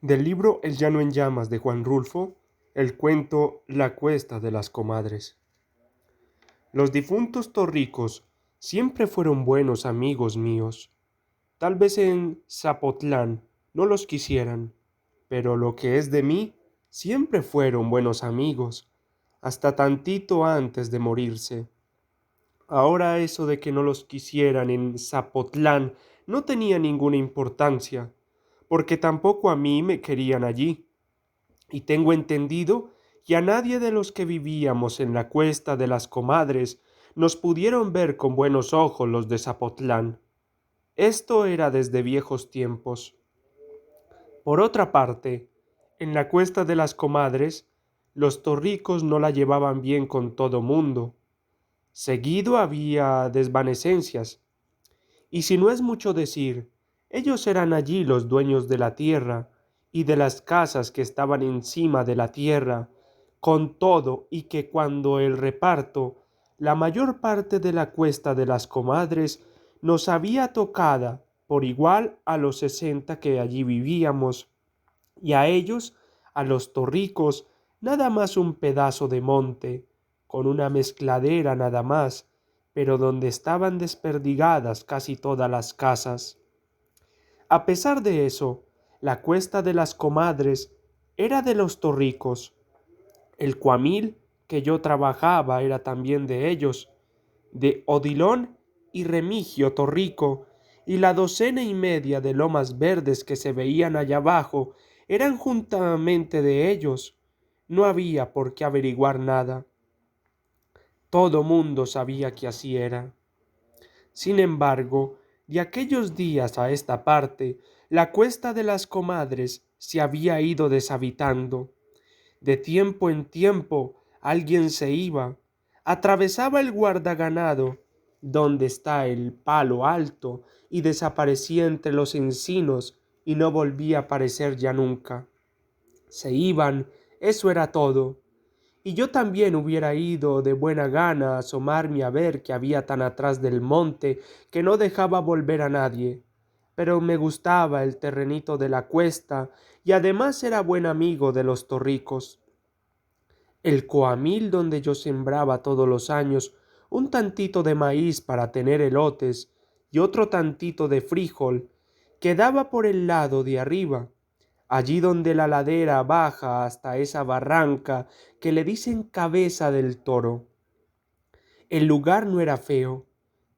Del libro El llano en llamas de Juan Rulfo, el cuento La cuesta de las comadres. Los difuntos torricos siempre fueron buenos amigos míos. Tal vez en Zapotlán no los quisieran, pero lo que es de mí, siempre fueron buenos amigos, hasta tantito antes de morirse. Ahora eso de que no los quisieran en Zapotlán no tenía ninguna importancia, porque tampoco a mí me querían allí. Y tengo entendido que a nadie de los que vivíamos en la cuesta de las comadres nos pudieron ver con buenos ojos los de Zapotlán. Esto era desde viejos tiempos. Por otra parte, en la cuesta de las comadres, los torricos no la llevaban bien con todo mundo. Seguido había desvanecencias. Y si no es mucho decir, ellos eran allí los dueños de la tierra y de las casas que estaban encima de la tierra, con todo y que cuando el reparto, la mayor parte de la cuesta de las comadres, nos había tocada por igual a los 60 que allí vivíamos, y a ellos, a los torricos, nada más un pedazo de monte, con una mezcladera nada más, pero donde estaban desperdigadas casi todas las casas. A pesar de eso, la cuesta de las comadres era de los torricos. El cuamil que yo trabajaba era también de ellos, de Odilón y Remigio Torrico, y la docena y media de lomas verdes que se veían allá abajo eran juntamente de ellos. No había por qué averiguar nada. Todo mundo sabía que así era. Sin embargo, de aquellos días a esta parte, la cuesta de las comadres se había ido deshabitando. De tiempo en tiempo alguien se iba, atravesaba el guardaganado, donde está el palo alto, y desaparecía entre los encinos y no volvía a aparecer ya nunca. Se iban, eso era todo. Y yo también hubiera ido de buena gana a asomarme a ver qué había tan atrás del monte que no dejaba volver a nadie. Pero me gustaba el terrenito de la cuesta y además era buen amigo de los torricos. El coamil donde yo sembraba todos los años un tantito de maíz para tener elotes y otro tantito de frijol, quedaba por el lado de arriba, allí donde la ladera baja hasta esa barranca que le dicen cabeza del toro. El lugar no era feo,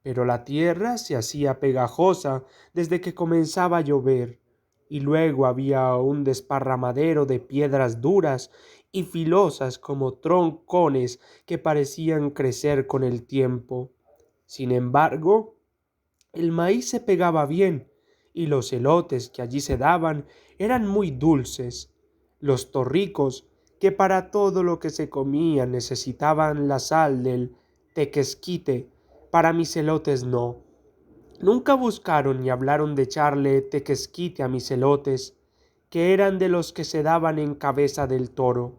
pero la tierra se hacía pegajosa desde que comenzaba a llover, y luego había un desparramadero de piedras duras y filosas como troncones que parecían crecer con el tiempo. Sin embargo, el maíz se pegaba bien, y los elotes que allí se daban eran muy dulces. Los torricos, que para todo lo que se comía necesitaban la sal del tequesquite, para mis elotes no. Nunca buscaron ni hablaron de echarle tequesquite a mis elotes, que eran de los que se daban en cabeza del toro.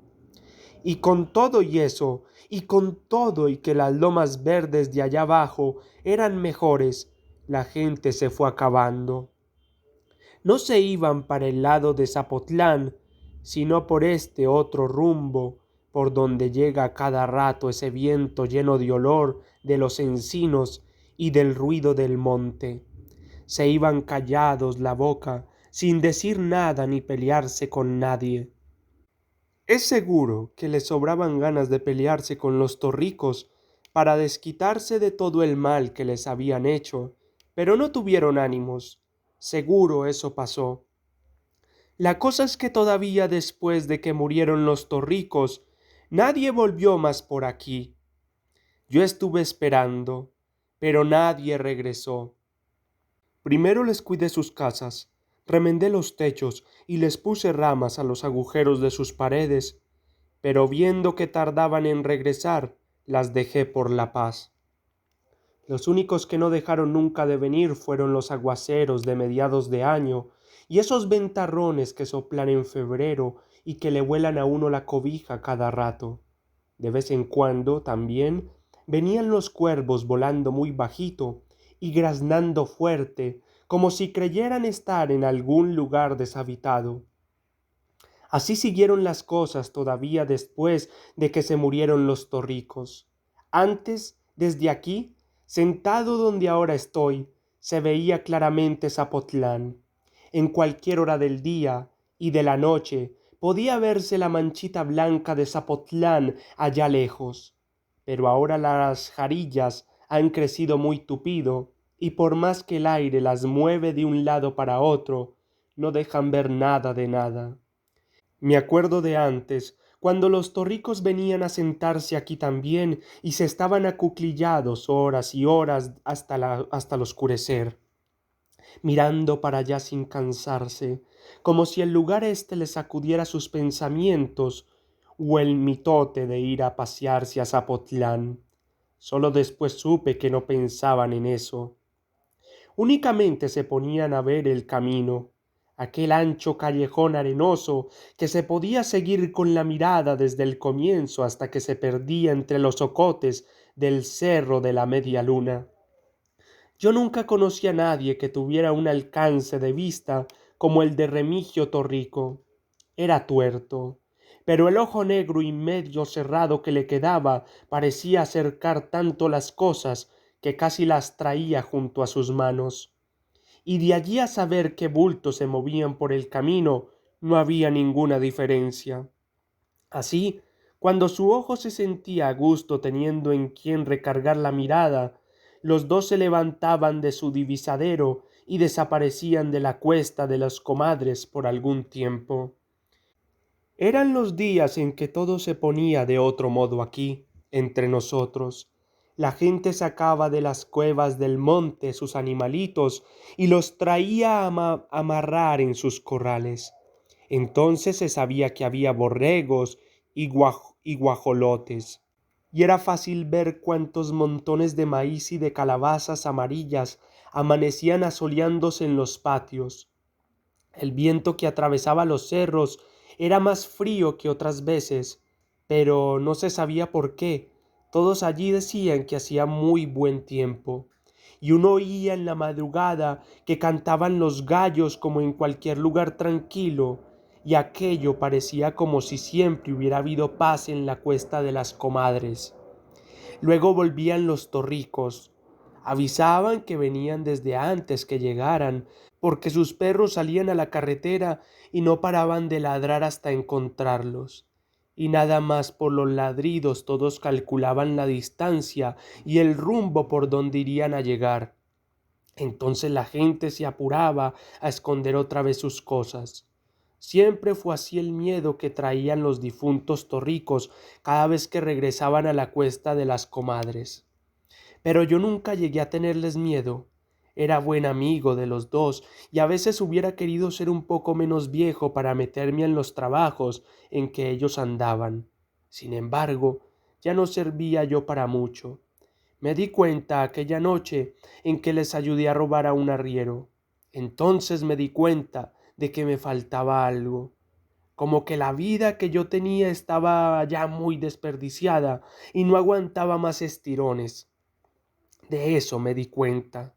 Y con todo y eso, y con todo y que las lomas verdes de allá abajo eran mejores, la gente se fue acabando. No se iban para el lado de Zapotlán, sino por este otro rumbo, por donde llega a cada rato ese viento lleno de olor de los encinos y del ruido del monte. Se iban callados la boca, sin decir nada ni pelearse con nadie. Es seguro que les sobraban ganas de pelearse con los torricos para desquitarse de todo el mal que les habían hecho, pero no tuvieron ánimos. Seguro eso pasó. La cosa es que todavía después de que murieron los torricos, nadie volvió más por aquí. Yo estuve esperando, pero nadie regresó. Primero les cuidé sus casas, remendé los techos y les puse ramas a los agujeros de sus paredes, pero viendo que tardaban en regresar, las dejé por la paz. Los únicos que no dejaron nunca de venir fueron los aguaceros de mediados de año y esos ventarrones que soplan en febrero y que le vuelan a uno la cobija cada rato. De vez en cuando, también, venían los cuervos volando muy bajito y graznando fuerte, como si creyeran estar en algún lugar deshabitado. Así siguieron las cosas todavía después de que se murieron los Torricos. Antes, desde aquí, sentado donde ahora estoy, se veía claramente Zapotlán. En cualquier hora del día y de la noche podía verse la manchita blanca de Zapotlán allá lejos. Pero ahora las jarillas han crecido muy tupido, y por más que el aire las mueve de un lado para otro, no dejan ver nada de nada. Me acuerdo de antes, cuando los torricos venían a sentarse aquí también y se estaban acuclillados horas y horas hasta el oscurecer, mirando para allá sin cansarse, como si el lugar éste les sacudiera sus pensamientos o el mitote de ir a pasearse a Zapotlán. Solo después supe que no pensaban en eso. Únicamente se ponían a ver el camino, aquel ancho callejón arenoso que se podía seguir con la mirada desde el comienzo hasta que se perdía entre los ocotes del cerro de la media luna. Yo nunca conocí a nadie que tuviera un alcance de vista como el de Remigio Torrico. Era tuerto, pero el ojo negro y medio cerrado que le quedaba parecía acercar tanto las cosas que casi las traía junto a sus manos. Y de allí a saber qué bultos se movían por el camino no había ninguna diferencia. Así, cuando su ojo se sentía a gusto teniendo en quien recargar la mirada, los dos se levantaban de su divisadero y desaparecían de la cuesta de las comadres por algún tiempo. Eran los días en que todo se ponía de otro modo aquí, entre nosotros. La gente sacaba de las cuevas del monte sus animalitos y los traía a amarrar en sus corrales. Entonces se sabía que había borregos y guajolotes, y era fácil ver cuántos montones de maíz y de calabazas amarillas amanecían asoleándose en los patios. El viento que atravesaba los cerros era más frío que otras veces, pero no se sabía por qué. Todos allí decían que hacía muy buen tiempo, y uno oía en la madrugada que cantaban los gallos como en cualquier lugar tranquilo, y aquello parecía como si siempre hubiera habido paz en la cuesta de las comadres. Luego volvían los torricos. Avisaban que venían desde antes que llegaran, porque sus perros salían a la carretera y no paraban de ladrar hasta encontrarlos. Y nada más por los ladridos todos calculaban la distancia y el rumbo por donde irían a llegar. Entonces la gente se apuraba a esconder otra vez sus cosas. Siempre fue así el miedo que traían los difuntos torricos cada vez que regresaban a la cuesta de las comadres. Pero yo nunca llegué a tenerles miedo. Era buen amigo de los dos y a veces hubiera querido ser un poco menos viejo para meterme en los trabajos en que ellos andaban. Sin embargo, ya no servía yo para mucho. Me di cuenta aquella noche en que les ayudé a robar a un arriero. Entonces me di cuenta de que me faltaba algo, como que la vida que yo tenía estaba ya muy desperdiciada y no aguantaba más estirones. De eso me di cuenta.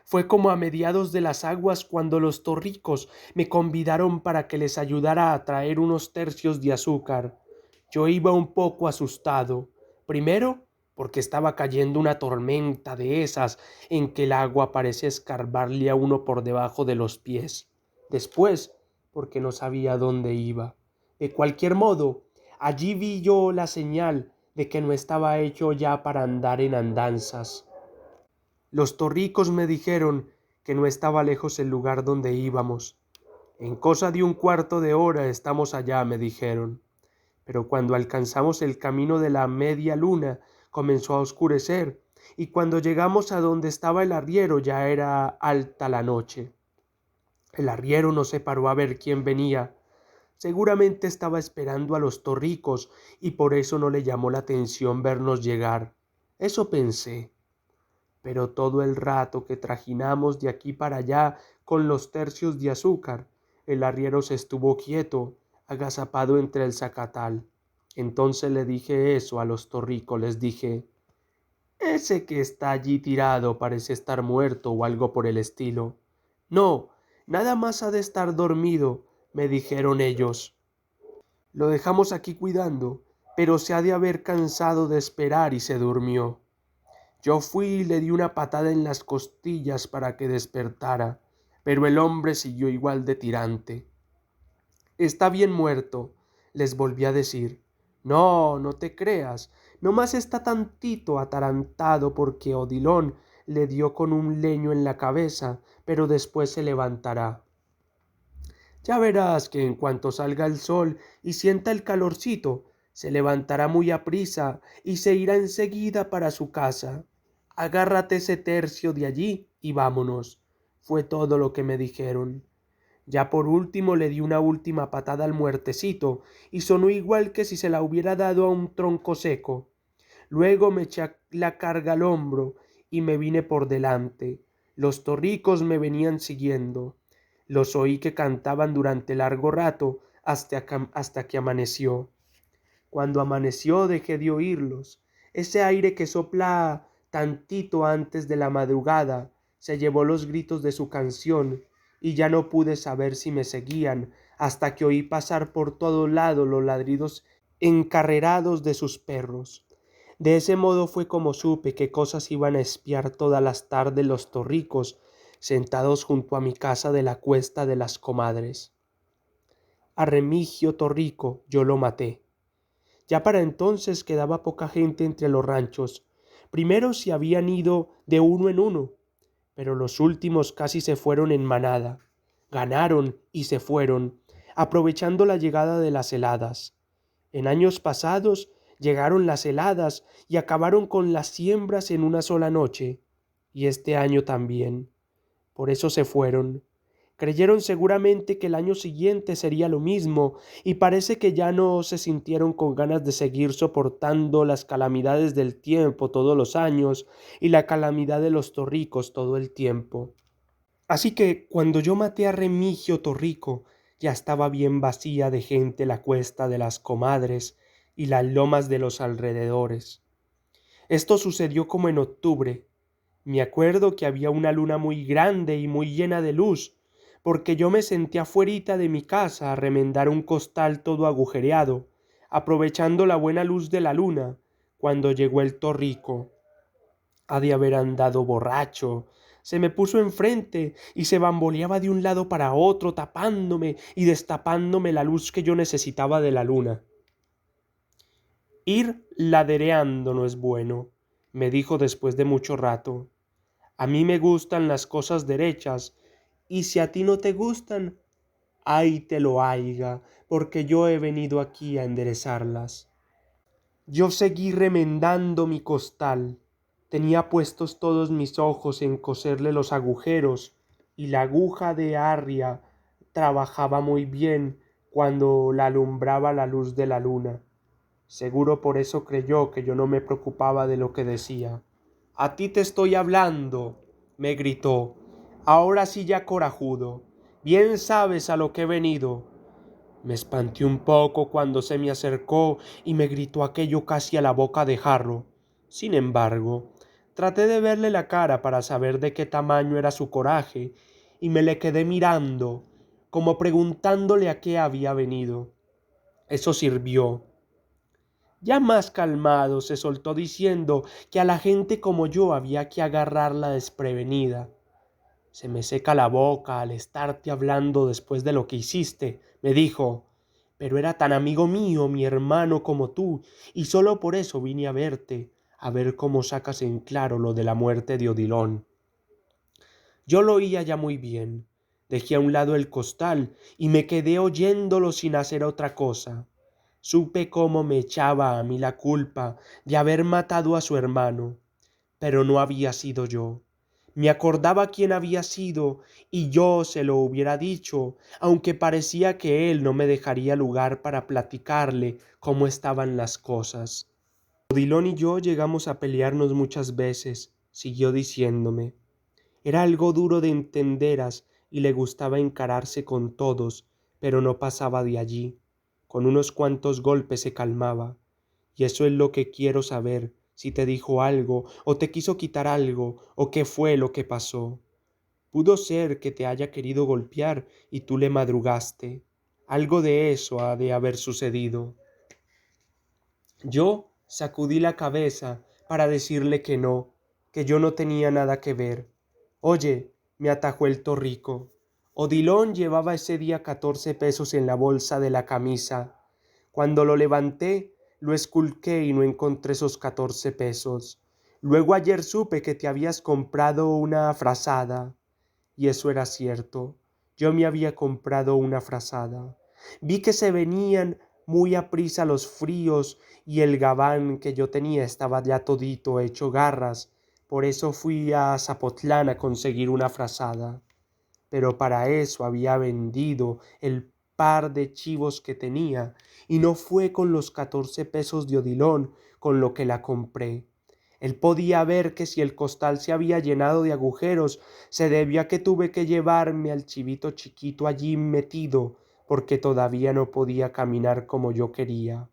Fue como a mediados de las aguas cuando los torricos me convidaron para que les ayudara a traer unos tercios de azúcar. Yo iba un poco asustado. Primero, porque estaba cayendo una tormenta de esas en que el agua parece escarbarle a uno por debajo de los pies. Después, porque no sabía dónde iba. De cualquier modo, allí vi yo la señal de que no estaba hecho ya para andar en andanzas. Los torricos me dijeron que no estaba lejos el lugar donde íbamos. En cosa de un cuarto de hora estamos allá, me dijeron. Pero cuando alcanzamos el camino de la media luna, comenzó a oscurecer, y cuando llegamos a donde estaba el arriero ya era alta la noche. El arriero no se paró a ver quién venía. Seguramente estaba esperando a los torricos, y por eso no le llamó la atención vernos llegar. Eso pensé. Pero todo el rato que trajinamos de aquí para allá con los tercios de azúcar, el arriero se estuvo quieto, agazapado entre el zacatal. Entonces le dije eso a los torricos, les dije, ese que está allí tirado parece estar muerto o algo por el estilo. No, nada más ha de estar dormido, me dijeron ellos. Lo dejamos aquí cuidando, pero se ha de haber cansado de esperar y se durmió. Yo fui y le di una patada en las costillas para que despertara, pero el hombre siguió igual de tirante. Está bien muerto, les volví a decir. No, no te creas, nomás está tantito atarantado porque Odilon le dio con un leño en la cabeza, pero después se levantará. Ya verás que en cuanto salga el sol y sienta el calorcito, se levantará muy aprisa y se irá enseguida para su casa. Agárrate ese tercio de allí y vámonos. Fue todo lo que me dijeron. Ya por último le di una última patada al muertecito y sonó igual que si se la hubiera dado a un tronco seco. Luego me eché la carga al hombro y me vine por delante. Los torricos me venían siguiendo. Los oí que cantaban durante largo rato hasta que amaneció. Cuando amaneció dejé de oírlos. Ese aire que sopla tantito antes de la madrugada se llevó los gritos de su canción y ya no pude saber si me seguían hasta que oí pasar por todo lado los ladridos encarrerados de sus perros. De ese modo fue como supe qué cosas iban a espiar todas las tardes los torricos sentados junto a mi casa de la Cuesta de las Comadres. A Remigio Torrico yo lo maté. Ya para entonces quedaba poca gente entre los ranchos. Primero se habían ido de uno en uno, pero los últimos casi se fueron en manada. Ganaron y se fueron, aprovechando la llegada de las heladas. En años pasados llegaron las heladas y acabaron con las siembras en una sola noche, y este año también. Por eso se fueron. Creyeron seguramente que el año siguiente sería lo mismo, y parece que ya no se sintieron con ganas de seguir soportando las calamidades del tiempo todos los años y la calamidad de los torricos todo el tiempo. Así que cuando yo maté a Remigio Torrico, ya estaba bien vacía de gente la Cuesta de las Comadres y las lomas de los alrededores. Esto sucedió como en octubre. Me acuerdo que había una luna muy grande y muy llena de luz, porque yo me senté afuerita de mi casa a remendar un costal todo agujereado, aprovechando la buena luz de la luna, cuando llegó el torrico. Ha de haber andado borracho. Se me puso enfrente y se bamboleaba de un lado para otro, tapándome y destapándome la luz que yo necesitaba de la luna. Ir ladereando no es bueno, me dijo después de mucho rato. A mí me gustan las cosas derechas, y si a ti no te gustan, ahí te lo haiga, porque yo he venido aquí a enderezarlas. Yo seguí remendando mi costal. Tenía puestos todos mis ojos en coserle los agujeros, y la aguja de Arria trabajaba muy bien cuando la alumbraba la luz de la luna. Seguro por eso creyó que yo no me preocupaba de lo que decía. A ti te estoy hablando, me gritó, ahora sí ya corajudo. Bien sabes a lo que he venido. Me espanté un poco cuando se me acercó y me gritó aquello casi a la boca de jarro. Sin embargo, traté de verle la cara para saber de qué tamaño era su coraje, y me le quedé mirando, como preguntándole a qué había venido. Eso sirvió. Ya más calmado se soltó diciendo que a la gente como yo había que agarrarla desprevenida. Se me seca la boca al estarte hablando después de lo que hiciste, me dijo, pero era tan amigo mío, mi hermano como tú, y solo por eso vine a verte, a ver cómo sacas en claro lo de la muerte de Odilon. Yo lo oía ya muy bien. Dejé a un lado el costal y me quedé oyéndolo sin hacer otra cosa. Supe cómo me echaba a mí la culpa de haber matado a su hermano, pero no había sido yo. Me acordaba quién había sido y yo se lo hubiera dicho, aunque parecía que él no me dejaría lugar para platicarle cómo estaban las cosas. Odilon y yo llegamos a pelearnos muchas veces, siguió diciéndome. Era algo duro de entenderas y le gustaba encararse con todos, pero no pasaba de allí. Con unos cuantos golpes se calmaba. Y eso es lo que quiero saber, si te dijo algo, o te quiso quitar algo, o qué fue lo que pasó. Pudo ser que te haya querido golpear y tú le madrugaste. Algo de eso ha de haber sucedido. Yo sacudí la cabeza para decirle que yo no tenía nada que ver. Oye, me atajó el torrico. Odilon llevaba ese día 14 pesos en la bolsa de la camisa. Cuando lo levanté, lo esculqué y no encontré esos 14 pesos. Luego ayer supe que te habías comprado una frazada. Y eso era cierto. Yo me había comprado una frazada. Vi que se venían muy aprisa los fríos y el gabán que yo tenía estaba ya todito hecho garras. Por eso fui a Zapotlán a conseguir una frazada. Pero para eso había vendido el par de chivos que tenía, y no fue con los 14 pesos de Odilon con lo que la compré. Él podía ver que si el costal se había llenado de agujeros, se debía a que tuve que llevarme al chivito chiquito allí metido, porque todavía no podía caminar como yo quería.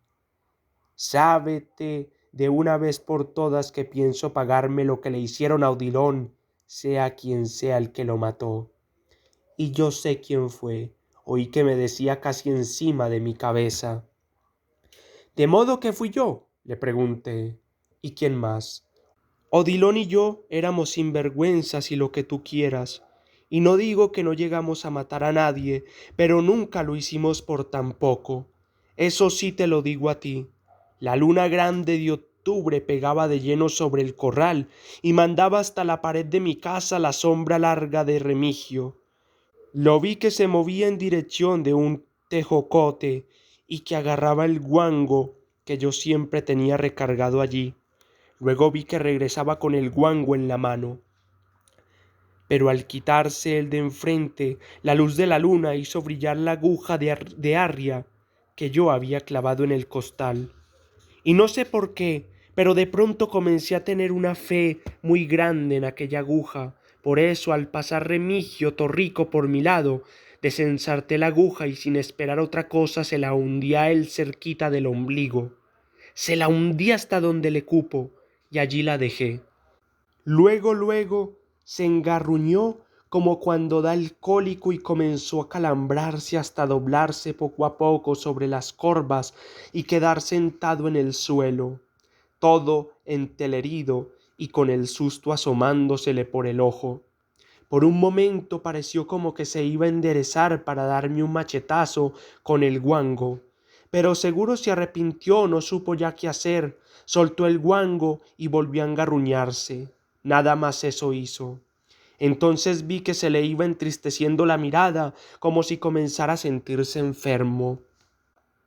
Sábete de una vez por todas que pienso pagarme lo que le hicieron a Odilon, sea quien sea el que lo mató. Y yo sé quién fue. Oí que me decía casi encima de mi cabeza. ¿De modo que fui yo? Le pregunté. ¿Y quién más? Odilon y yo éramos sinvergüenzas y lo que tú quieras. Y no digo que no llegamos a matar a nadie, pero nunca lo hicimos por tan poco. Eso sí te lo digo a ti. La luna grande de octubre pegaba de lleno sobre el corral y mandaba hasta la pared de mi casa la sombra larga de Remigio. Lo vi que se movía en dirección de un tejocote y que agarraba el guango que yo siempre tenía recargado allí. Luego vi que regresaba con el guango en la mano. Pero al quitarse el de enfrente, la luz de la luna hizo brillar la aguja de arria que yo había clavado en el costal. Y no sé por qué, pero de pronto comencé a tener una fe muy grande en aquella aguja. Por eso, al pasar Remigio Torrico por mi lado, desensarté la aguja y sin esperar otra cosa se la hundí a él cerquita del ombligo. Se la hundí hasta donde le cupo y allí la dejé. Luego se engarruñó como cuando da el cólico y comenzó a calambrarse hasta doblarse poco a poco sobre las corvas y quedar sentado en el suelo, todo entelerido y con el susto asomándosele por el ojo. Por un momento pareció como que se iba a enderezar para darme un machetazo con el guango, pero seguro se arrepintió, no supo ya qué hacer, soltó el guango y volvió a engarruñarse. Nada más eso hizo. Entonces vi que se le iba entristeciendo la mirada, como si comenzara a sentirse enfermo.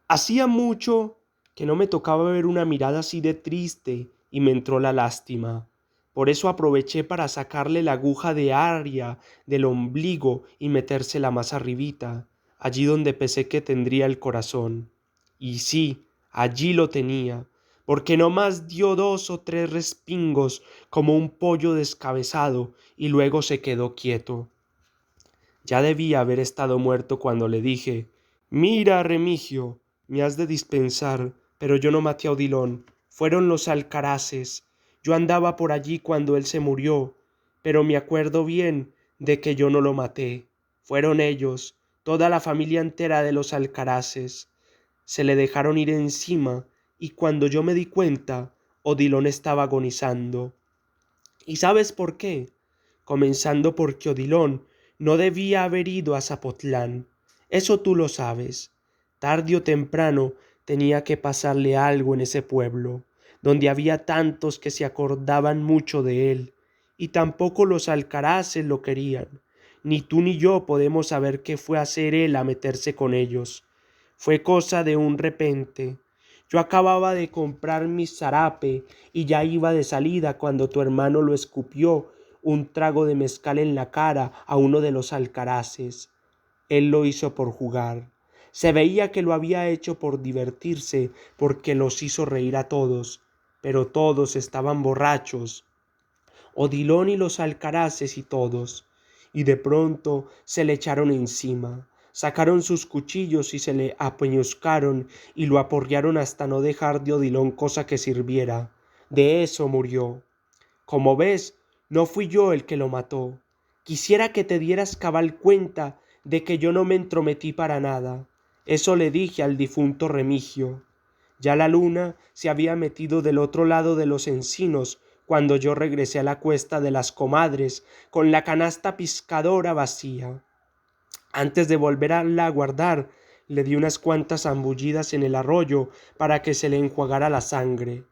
Hacía mucho que no me tocaba ver una mirada así de triste y me entró la lástima. Por eso aproveché para sacarle la aguja de arria del ombligo y metérsela más arribita, allí donde pensé que tendría el corazón. Y sí, allí lo tenía, porque no más dio 2 o 3 respingos como un pollo descabezado y luego se quedó quieto. Ya debía haber estado muerto cuando le dije: «Mira, Remigio, me has de dispensar, pero yo no maté a Odilon, fueron los alcaraces. Yo andaba por allí cuando él se murió, pero me acuerdo bien de que yo no lo maté. Fueron ellos, toda la familia entera de los alcaraces. Se le dejaron ir encima, y cuando yo me di cuenta, Odilon estaba agonizando. ¿Y sabes por qué? Comenzando porque Odilon no debía haber ido a Zapotlán. Eso tú lo sabes. Tarde o temprano tenía que pasarle algo en ese pueblo, donde había tantos que se acordaban mucho de él, y tampoco los alcaraces lo querían. Ni tú ni yo podemos saber qué fue a hacer él a meterse con ellos. Fue cosa de un repente. Yo acababa de comprar mi zarape y ya iba de salida cuando tu hermano lo escupió un trago de mezcal en la cara a uno de los alcaraces. Él lo hizo por jugar. Se veía que lo había hecho por divertirse, porque los hizo reír a todos, pero todos estaban borrachos, Odilon y los alcaraces y todos, y de pronto se le echaron encima. Sacaron sus cuchillos y se le apeñuscaron y lo aporrearon hasta no dejar de Odilon cosa que sirviera. De eso murió. Como ves, no fui yo el que lo mató. Quisiera que te dieras cabal cuenta de que yo no me entrometí para nada. Eso le dije al difunto Remigio. Ya la luna se había metido del otro lado de los encinos cuando yo regresé a la cuesta de las comadres con la canasta pescadora vacía. Antes de volverla a guardar, le di unas cuantas zambullidas en el arroyo para que se le enjuagara la sangre.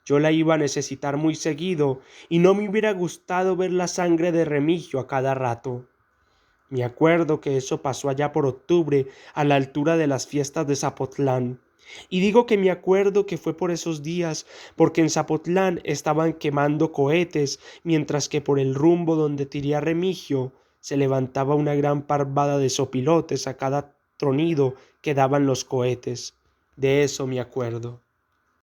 Yo la iba a necesitar muy seguido y no me hubiera gustado ver la sangre de Remigio a cada rato. Me acuerdo que eso pasó allá por octubre, a la altura de las fiestas de Zapotlán. Y digo que me acuerdo que fue por esos días, porque en Zapotlán estaban quemando cohetes, mientras que por el rumbo donde tiré a Remigio se levantaba una gran parvada de sopilotes a cada tronido que daban los cohetes. De eso me acuerdo.